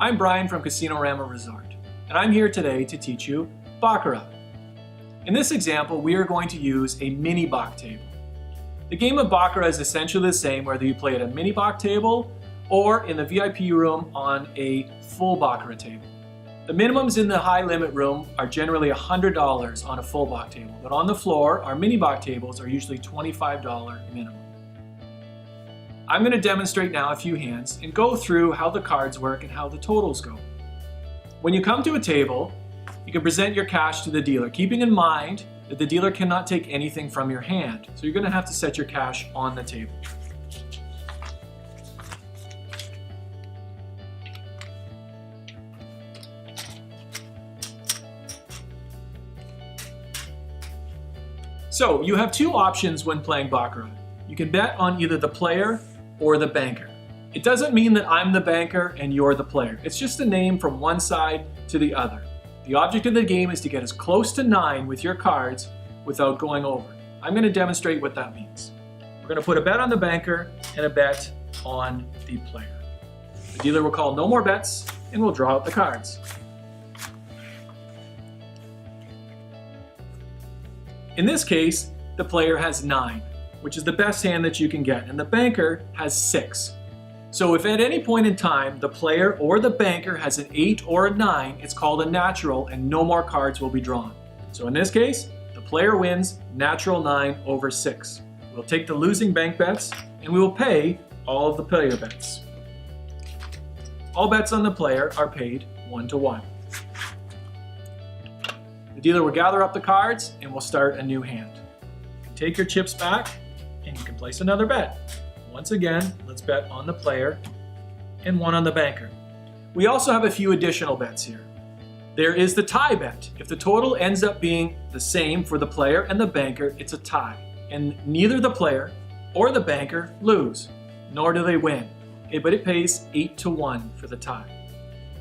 I'm Brian from Casinorama Resort, and I'm here today to teach you Baccarat. In this example, we are going to use a mini Bach table. The game of Baccarat is essentially the same whether you play at a mini Bach table or in the VIP room on a full Baccarat table. The minimums in the high limit room are generally $100 on a full Bach table, but on the floor, our mini Bach tables are usually $25 minimum. I'm going to demonstrate now a few hands and go through how the cards work and how the totals go. When you come to a table, you can present your cash to the dealer, keeping in mind that the dealer cannot take anything from your hand. So you're going to have to set your cash on the table. So you have two options when playing Baccarat. You can bet on either the player or the banker. It doesn't mean that I'm the banker and you're the player. It's just a name from one side to the other. The object of the game is to get as close to 9 with your cards without going over. I'm going to demonstrate what that means. We're going to put a bet on the banker and a bet on the player. The dealer will call no more bets and we'll draw out the cards. In this case, the player has 9, which is the best hand that you can get, and the banker has 6. So if at any point in time the player or the banker has an 8 or a 9, it's called a natural and no more cards will be drawn. So in this case, the player wins natural 9 over 6. We'll take the losing bank bets and we will pay all of the player bets. All bets on the player are paid 1-to-1. The dealer will gather up the cards and we'll start a new hand. You can take your chips back and you can place another bet. Once again, let's bet on the player and one on the banker. We also have a few additional bets here. There is the tie bet. If the total ends up being the same for the player and the banker, it's a tie. And neither the player or the banker lose, nor do they win. Okay, but it pays 8-to-1 for the tie.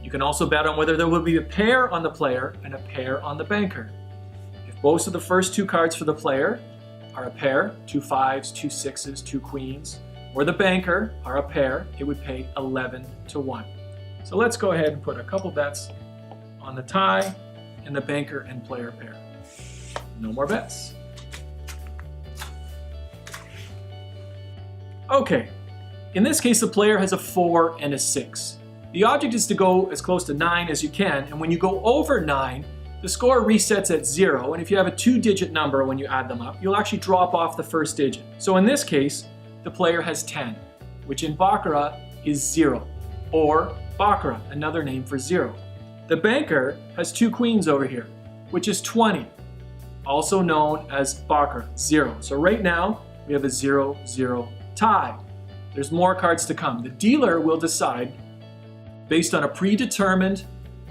You can also bet on whether there will be a pair on the player and a pair on the banker. If both of the first two cards for the player are a pair, 2 5s, 2 6s, 2 queens, or the banker are a pair, it would pay 11-to-1. So let's go ahead and put a couple bets on the tie and the banker and player pair. No more bets. Okay, in this case the player has a 4 and a 6. The object is to go as close to 9 as you can, and when you go over 9, the score resets at 0, and if you have a 2-digit number when you add them up, you'll actually drop off the first digit. So in this case, the player has 10, which in Baccarat is 0, or Baccarat, another name for 0. The banker has 2 queens over here, which is 20, also known as Baccarat, 0. So right now, we have a 0-0 tie. There's more cards to come. The dealer will decide based on a predetermined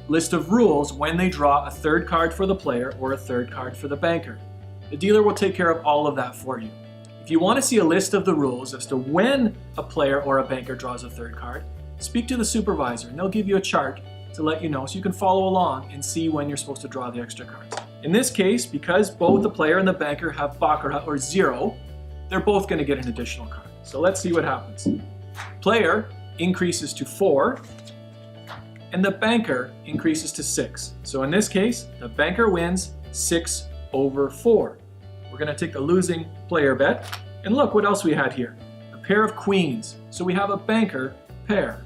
list of rules when they draw a third card for the player or a third card for the banker. The dealer will take care of all of that for you. If you want to see a list of the rules as to when a player or a banker draws a third card, speak to the supervisor and they'll give you a chart to let you know so you can follow along and see when you're supposed to draw the extra cards. In this case, because both the player and the banker have Baccarat or 0, they're both going to get an additional card. So let's see what happens. Player increases to 4. And the banker increases to 6. So in this case, the banker wins 6 over 4. We're going to take the losing player bet. And look what else we had here. A pair of queens. So we have a banker pair.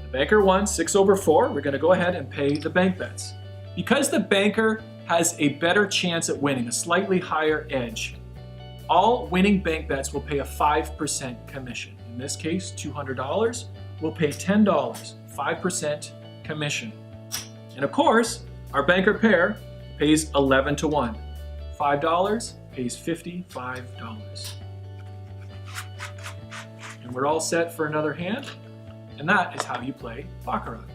The banker won 6 over 4. We're going to go ahead and pay the bank bets. Because the banker has a better chance at winning, a slightly higher edge, all winning bank bets will pay a 5% commission. In this case, $200. We'll pay $10, 5% commission. And of course, our banker pair pays 11-to-1. $5 pays $55. And we're all set for another hand. And that is how you play Baccarat.